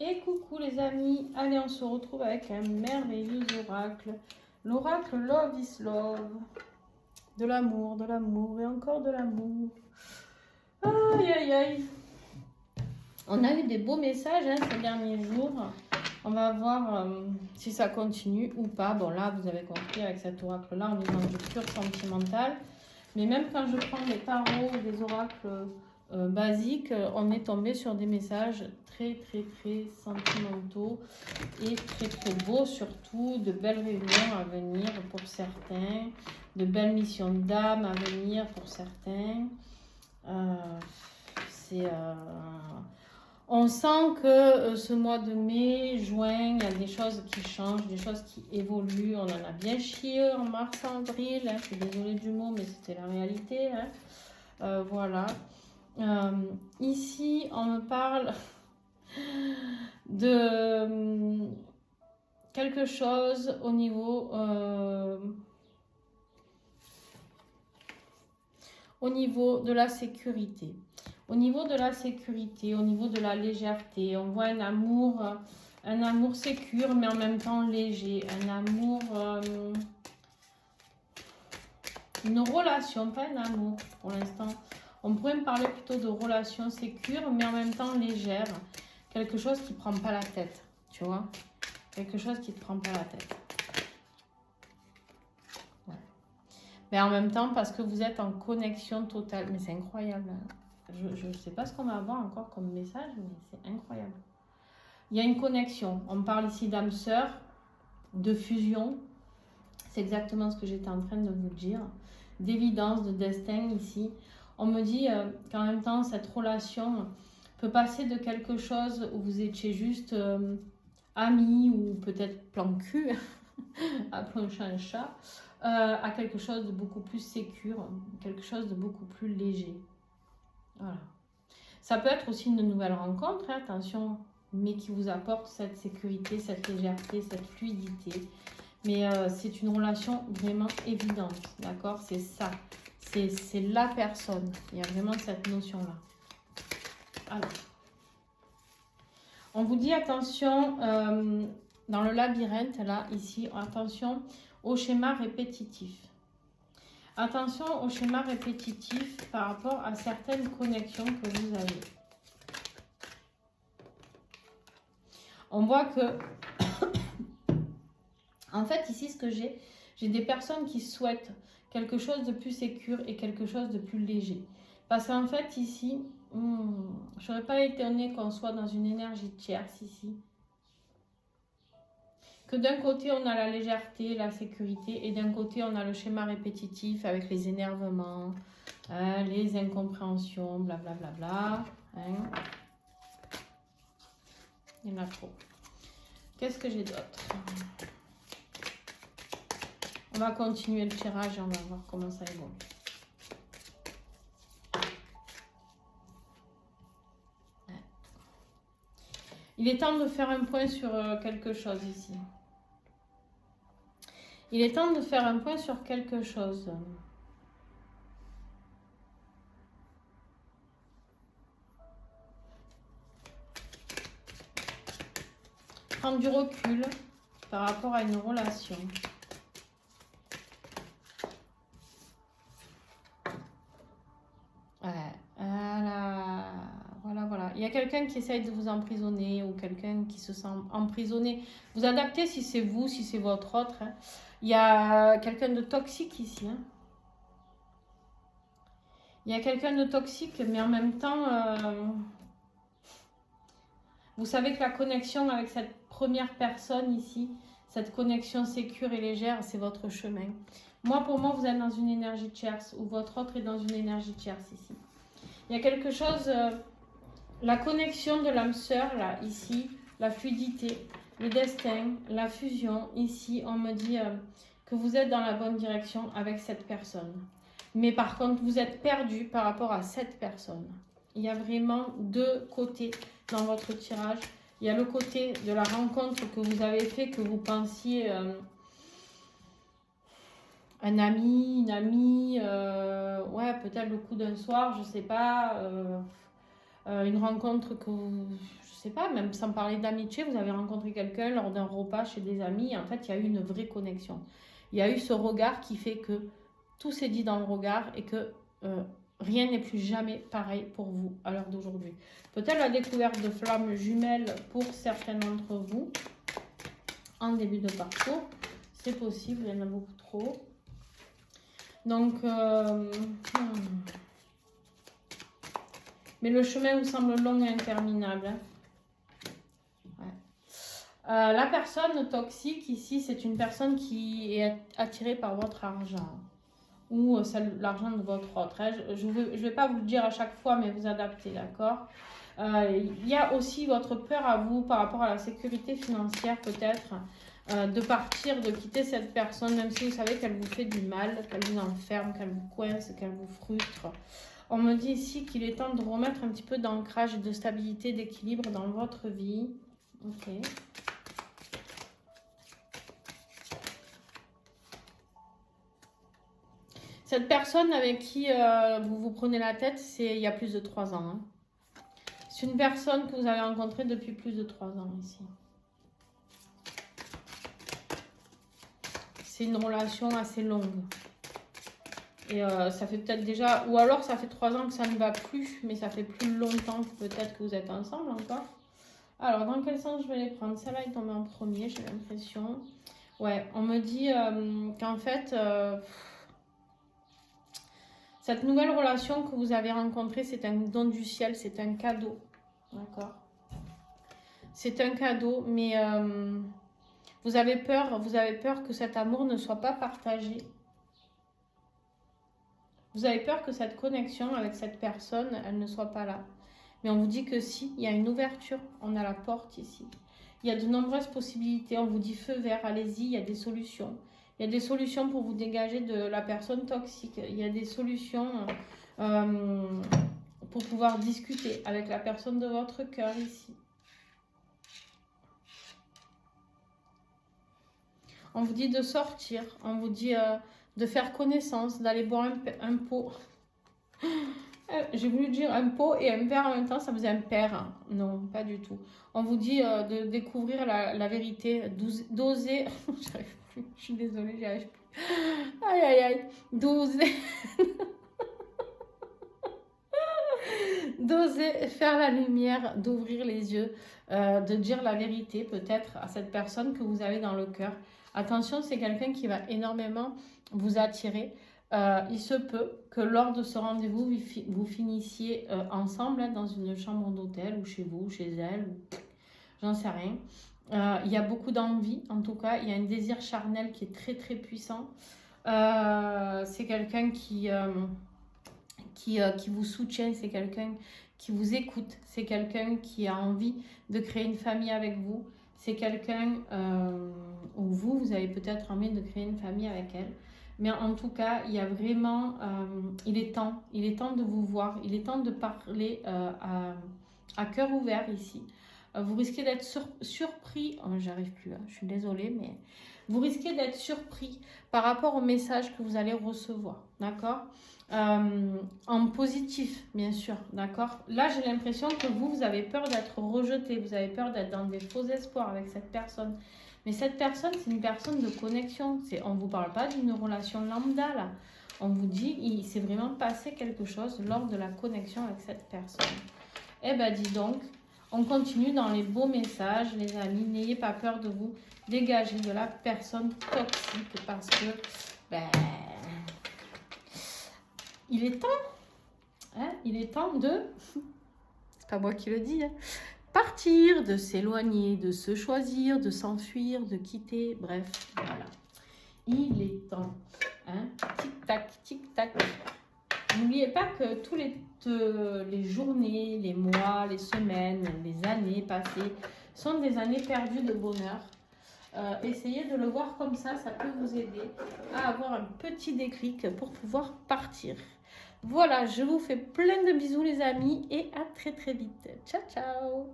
Et coucou les amis, allez on se retrouve avec un merveilleux oracle. L'oracle Love is Love. De l'amour et encore de l'amour. Aïe aïe aïe. On a eu des beaux messages ces derniers jours. On va voir si ça continue ou pas. Bon là vous avez compris avec cet oracle là on est dans du pur sentimental. Mais même quand je prends des tarots ou des oracles basiques, on est tombé sur des messages très sentimentaux et très beaux surtout, de belles réunions à venir pour certains, de belles missions d'âme à venir pour certains. On sent que ce mois de mai, juin, il y a des choses qui changent, des choses qui évoluent. On en a bien chié en mars, avril. Je suis désolée du mot, mais c'était la réalité. Voilà. Ici, on me parle de quelque chose au niveau de la sécurité. Au niveau de la sécurité, au niveau de la légèreté, on voit un amour sécure, mais en même temps léger. Un amour, une relation, pas un amour pour l'instant. On pourrait me parler plutôt de relation sécure, mais en même temps légère. Quelque chose qui ne prend pas la tête, tu vois. Quelque chose qui ne te prend pas la tête. Ouais. Mais en même temps, parce que vous êtes en connexion totale. Mais c'est incroyable. Je ne sais pas ce qu'on va avoir encore comme message, mais c'est incroyable. Il y a une connexion. On parle ici d'âme sœur, de fusion. C'est exactement ce que j'étais en train de vous dire. D'évidence, de destin ici. On me dit qu'en même temps, cette relation peut passer de quelque chose où vous étiez juste amis ou peut-être plan cul, appelons un chat un chat, à quelque chose de beaucoup plus sécure, quelque chose de beaucoup plus léger. Voilà. Ça peut être aussi une nouvelle rencontre, attention, mais qui vous apporte cette sécurité, cette légèreté, cette fluidité. Mais c'est une relation vraiment évidente, d'accord? C'est ça, c'est la personne. Il y a vraiment cette notion-là. Alors, on vous dit attention, dans le labyrinthe, là, ici, attention au schéma répétitif. Attention au schéma répétitif par rapport à certaines connexions que vous avez. On voit que, en fait, ici, ce que j'ai des personnes qui souhaitent quelque chose de plus sécure et quelque chose de plus léger. Parce qu'en fait, ici, je ne serais pas étonnée qu'on soit dans une énergie tierce ici. Que d'un côté, on a la légèreté, la sécurité, et d'un côté, on a le schéma répétitif avec les énervements, les incompréhensions, blablabla. Bla bla bla, Il y en a trop. Qu'est-ce que j'ai d'autre? On va continuer le tirage et on va voir comment ça évolue. Il est temps de faire un point sur quelque chose ici. Il est temps de faire un point sur quelque chose. Prendre du recul par rapport à une relation. Voilà. Il y a quelqu'un qui essaye de vous emprisonner ou quelqu'un qui se sent emprisonné. Vous adaptez si c'est vous, si c'est votre autre. Il y a quelqu'un de toxique ici. Il y a quelqu'un de toxique, mais en même temps, vous savez que la connexion avec cette première personne ici, cette connexion sécure et légère, c'est votre chemin. Pour moi, vous êtes dans une énergie tierce ou votre autre est dans une énergie tierce ici. Il y a quelque chose, la connexion de l'âme sœur, là, ici, la fluidité, le destin, la fusion. Ici, on me dit que vous êtes dans la bonne direction avec cette personne. Mais par contre, vous êtes perdu par rapport à cette personne. Il y a vraiment deux côtés dans votre tirage. Il y a le côté de la rencontre que vous avez fait, que vous pensiez un ami, une amie, ouais, peut-être le coup d'un soir, je sais pas, une rencontre que vous, je sais pas, même sans parler d'amitié, vous avez rencontré quelqu'un lors d'un repas chez des amis, et en fait, il y a eu une vraie connexion. Il y a eu ce regard qui fait que tout s'est dit dans le regard et que rien n'est plus jamais pareil pour vous à l'heure d'aujourd'hui. Peut-être la découverte de flammes jumelles pour certains d'entre vous en début de parcours. C'est possible, il y en a beaucoup trop. Donc, mais le chemin vous semble long et interminable. Hein. Ouais. La personne toxique ici, c'est une personne qui est attirée par votre argent ou l'argent de votre autre. Je ne vais pas vous le dire à chaque fois, mais vous adaptez, d'accord? Il y a aussi votre peur à vous par rapport à la sécurité financière peut-être, de partir, de quitter cette personne, même si vous savez qu'elle vous fait du mal, qu'elle vous enferme, qu'elle vous coince, qu'elle vous frustre. On me dit ici qu'il est temps de remettre un petit peu d'ancrage, de stabilité, d'équilibre dans votre vie. Ok. Cette personne avec qui vous vous prenez la tête, c'est il y a plus de 3 ans. Hein. C'est une personne que vous avez rencontrée depuis plus de 3 ans ici. C'est une relation assez longue. Et ça fait peut-être déjà... Ou alors ça fait 3 ans que ça ne va plus, mais ça fait plus longtemps que peut-être que vous êtes ensemble encore. Alors, dans quel sens je vais les prendre? Celle-là est tombée en premier, j'ai l'impression. Ouais, on me dit qu'en fait... cette nouvelle relation que vous avez rencontrée, c'est un don du ciel, c'est un cadeau. D'accord? C'est un cadeau, mais vous avez peur que cet amour ne soit pas partagé. Vous avez peur que cette connexion avec cette personne, elle ne soit pas là. Mais on vous dit que si, il y a une ouverture, on a la porte ici. Il y a de nombreuses possibilités, on vous dit feu vert, allez-y, il y a des solutions. Il y a des solutions pour vous dégager de la personne toxique. Il y a des solutions pour pouvoir discuter avec la personne de votre cœur ici. On vous dit de sortir. On vous dit de faire connaissance, d'aller boire un pot. J'ai voulu dire un pot et un verre en même temps, ça faisait un père. Non, pas du tout. On vous dit de découvrir la vérité, d'oser... J'arrive plus, je suis désolée, j'y arrive plus. Aïe, aïe, aïe. D'oser... d'oser faire la lumière, d'ouvrir les yeux, de dire la vérité peut-être à cette personne que vous avez dans le cœur. Attention, c'est quelqu'un qui va énormément vous attirer. Il se peut que lors de ce rendez-vous, vous finissiez ensemble hein, dans une chambre d'hôtel ou chez vous, chez elle, j'en sais rien. Il y a beaucoup d'envie, en tout cas, il y a un désir charnel qui est très très puissant. C'est quelqu'un qui vous soutient, c'est quelqu'un qui vous écoute, c'est quelqu'un qui a envie de créer une famille avec vous, c'est quelqu'un où vous avez peut-être envie de créer une famille avec elle. Mais en tout cas, il y a vraiment, il est temps de vous voir, il est temps de parler à cœur ouvert ici. Vous risquez d'être surpris, oh, j'arrive plus, hein, je suis désolée, mais vous risquez d'être surpris par rapport au message que vous allez recevoir, d'accord? En positif, bien sûr, d'accord? Là, j'ai l'impression que vous avez peur d'être rejeté, vous avez peur d'être dans des faux espoirs avec cette personne. Mais cette personne, c'est une personne de connexion. On ne vous parle pas d'une relation lambda, là. On vous dit, il s'est vraiment passé quelque chose lors de la connexion avec cette personne. Eh bien, dis donc, on continue dans les beaux messages, les amis. N'ayez pas peur de vous dégager de la personne toxique parce que, ben, il est temps. Hein, il est temps de... C'est pas moi qui le dis, hein. Partir, de s'éloigner, de se choisir, de s'enfuir, de quitter, bref, voilà. Il est temps. Hein? Tic-tac, tic-tac. N'oubliez pas que tous les journées, les mois, les semaines, les années passées sont des années perdues de bonheur. Essayez de le voir comme ça peut vous aider à avoir un petit déclic pour pouvoir partir. Voilà, je vous fais plein de bisous les amis et à très très vite. Ciao, ciao!